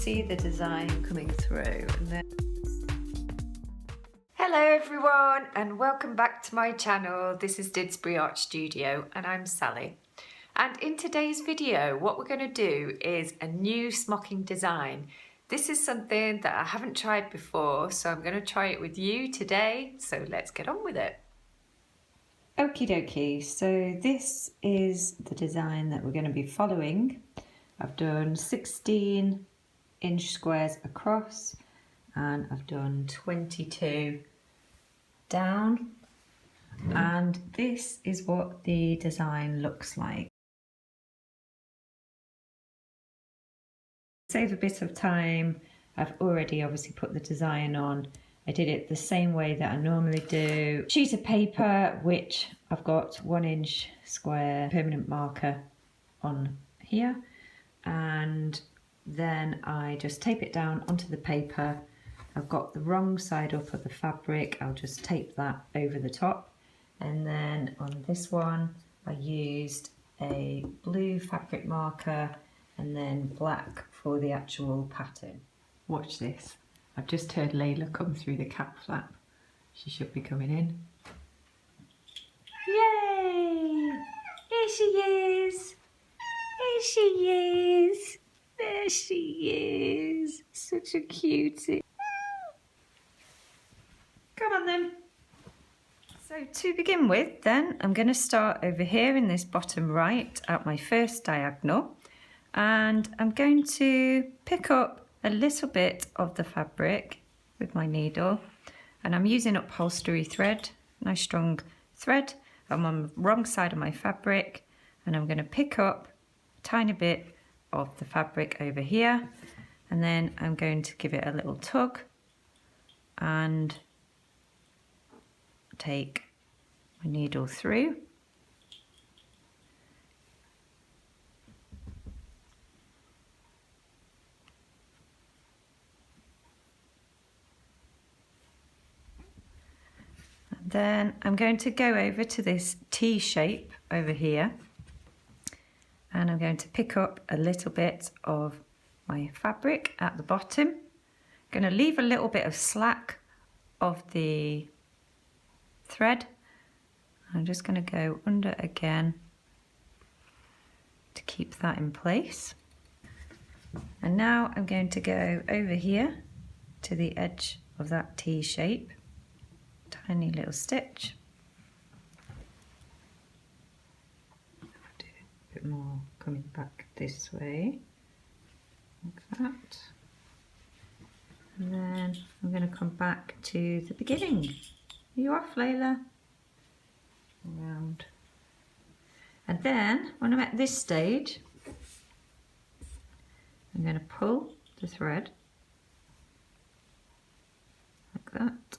see the design coming through. And then... Hello everyone and welcome back to my channel. This is Didsbury Art Studio and I'm Sally. And in today's video what we're going to do is a new smocking design. This is something that I haven't tried before, so I'm going to try it with you today, so let's get on with it. Okie dokie, so this is the design that we're going to be following. I've done 16-inch squares across and I've done 22 down, and this is what the design looks like. Save a bit of time, I've already obviously put the design on. I did it the same way that I normally do. Sheet of paper, which I've got 1-inch square permanent marker on here, and then I just tape it down onto the paper. I've got the wrong side up of the fabric, I'll just tape that over the top. And then on this one I used a blue fabric marker and then black for the actual pattern. Watch this. I've just heard Layla come through the cap flap. She should be coming in. Yay! Here she is! Here she is! There she is! Such a cutie. Come on then. So to begin with then, I'm going to start over here in this bottom right at my first diagonal, and I'm going to pick up a little bit of the fabric with my needle, and I'm using upholstery thread, nice strong thread. I'm on the wrong side of my fabric and I'm going to pick up a tiny bit of the fabric over here, and then I'm going to give it a little tug and take my needle through. And then I'm going to go over to this T shape over here, and I'm going to pick up a little bit of my fabric at the bottom. I'm going to leave a little bit of slack of the thread. I'm just going to go under again to keep that in place. And now I'm going to go over here to the edge of that T shape, tiny little stitch. Do a bit more coming back this way, like that. And then I'm going to come back to the beginning. Are you off, Layla? Around. And then when I'm at this stage, I'm going to pull the thread like that,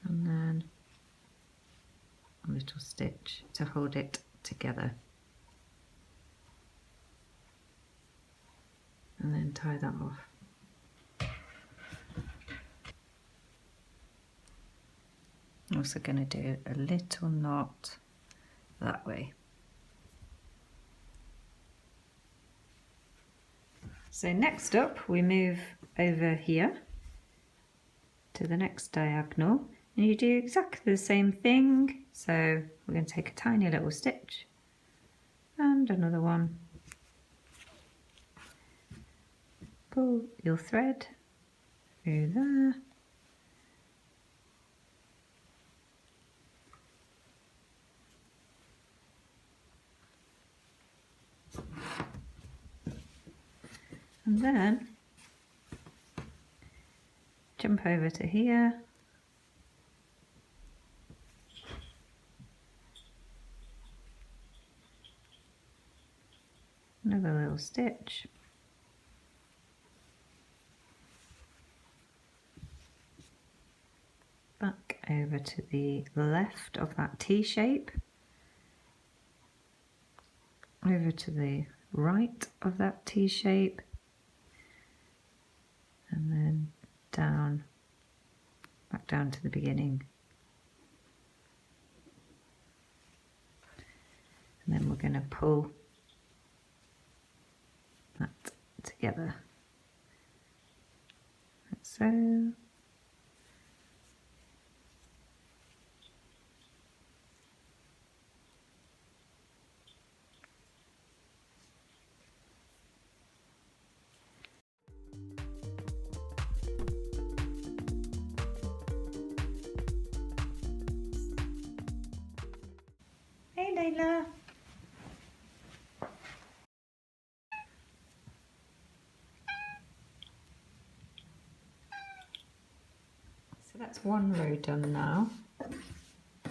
and then a little stitch to hold it together, and then tie that off. I'm also going to do a little knot that way. So next up we move over here to the next diagonal, and you do exactly the same thing. So we're going to take a tiny little stitch and another one. Pull your thread through there. And then jump over to here, another little stitch, back over to the left of that T shape, over to the right of that T shape, and then down, back down to the beginning. And then we're going to pull that together, like so. Hey Layla. So that's one row done now,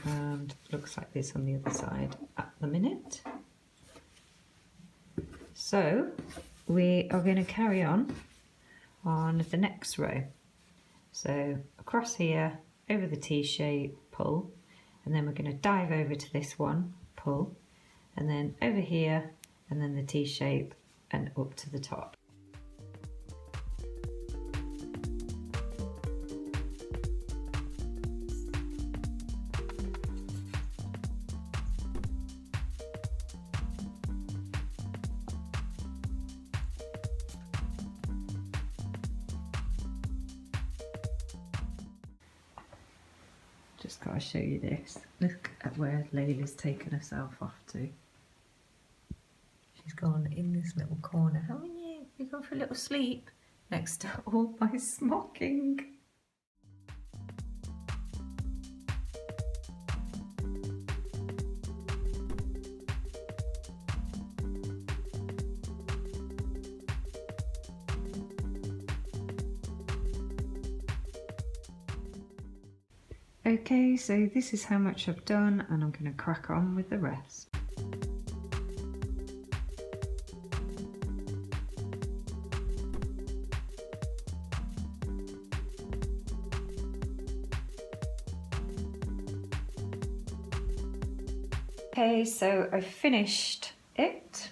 and looks like this on the other side at the minute. So we are going to carry on the next row. So across here, over the T-shape, pull, and then we're going to dive over to this one, pull, and then over here, and then the T-shape and up to the top. Just got to show you this. Look at where Layla's taken herself off to. She's gone in this little corner, haven't you? You've gone for a little sleep next to all my smocking. Okay, so this is how much I've done, and I'm going to crack on with the rest. Okay, so I finished it,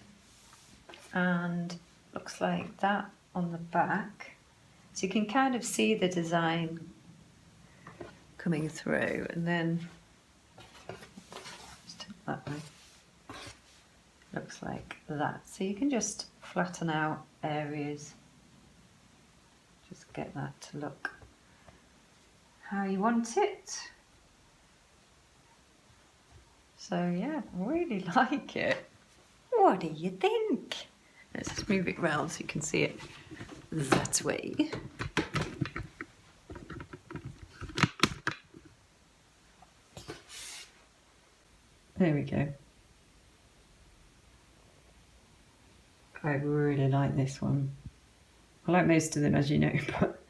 and looks like that on the back. So you can kind of see the design coming through, and then just take that way. Looks like that. So you can just flatten out areas, just get that to look how you want it. So yeah, I really like it. What do you think? Let's just move it round so you can see it that way. There we go. I really like this one. I like most of them, as you know, but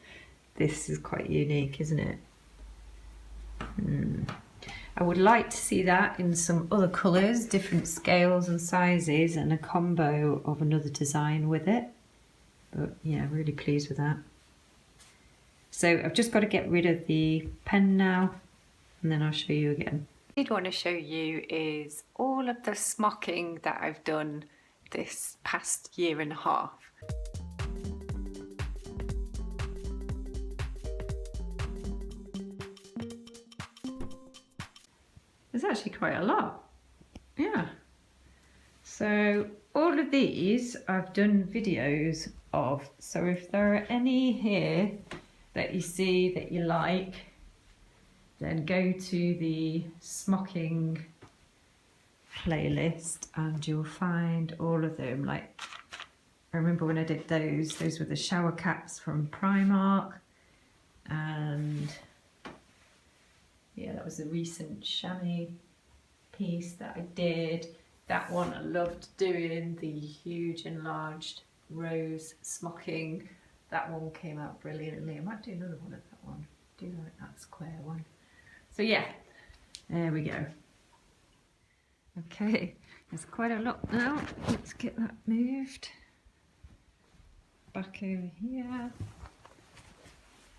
this is quite unique, isn't it? I would like to see that in some other colours, different scales and sizes, and a combo of another design with it. But yeah, really pleased with that. So I've just got to get rid of the pen now, and then I'll show you again. What I did want to show you is all of the smocking that I've done this past year and a half. There's actually quite a lot, yeah. So all of these I've done videos of, so if there are any here that you see that you like, then go to the smocking playlist and you'll find all of them. Like, I remember when I did those were the shower caps from Primark, and yeah, that was the recent chamois piece that I did. That one I loved doing, the huge enlarged rose smocking. That one came out brilliantly. I might do another one of that one. Do like that square one. So yeah, there we go. Okay, there's quite a lot now. Let's get that moved. Back over here.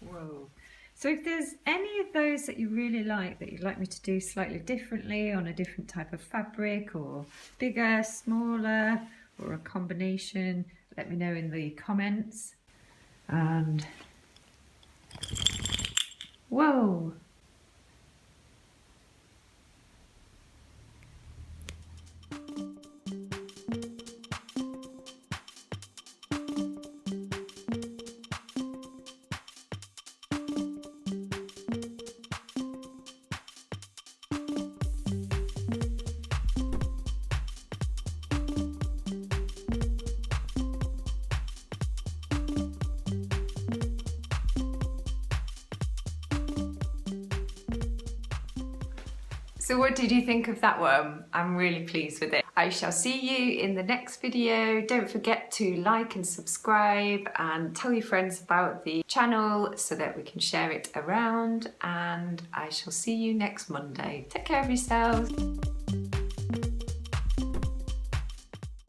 Whoa. So if there's any of those that you really like, that you'd like me to do slightly differently on a different type of fabric, or bigger, smaller, or a combination, let me know in the comments. And whoa. So what did you think of that one? I'm really pleased with it. I shall see you in the next video. Don't forget to like and subscribe and tell your friends about the channel so that we can share it around, and I shall see you next Monday. Take care of yourselves.